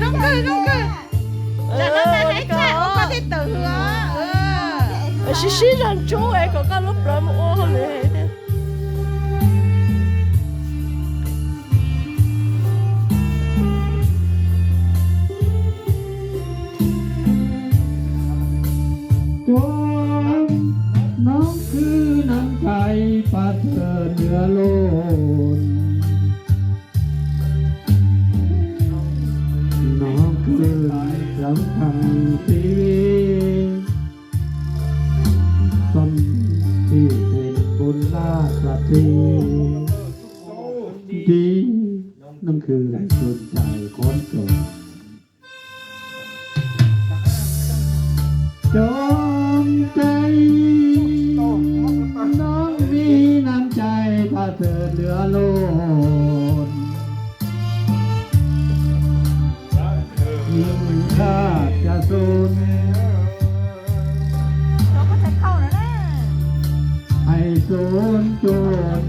น้องคือแล้วน้องมาให้ข้าวก็ที่ตื่น西西人做诶，嗰間碌兩木窩嚟嘅。จงน้องคือน้ำใจประเสริฐเหนือโลกน้องคือสำคัญชีวิตคนที่เป็นบุญราชสีดีนั่นคือจุดใจคนจนจงใจน้องมีน้ำใจถ้าเธอเหลือโลดยิ่งข้าจะสูญเราก็จะเข้าแล้วนะให้สูญโจร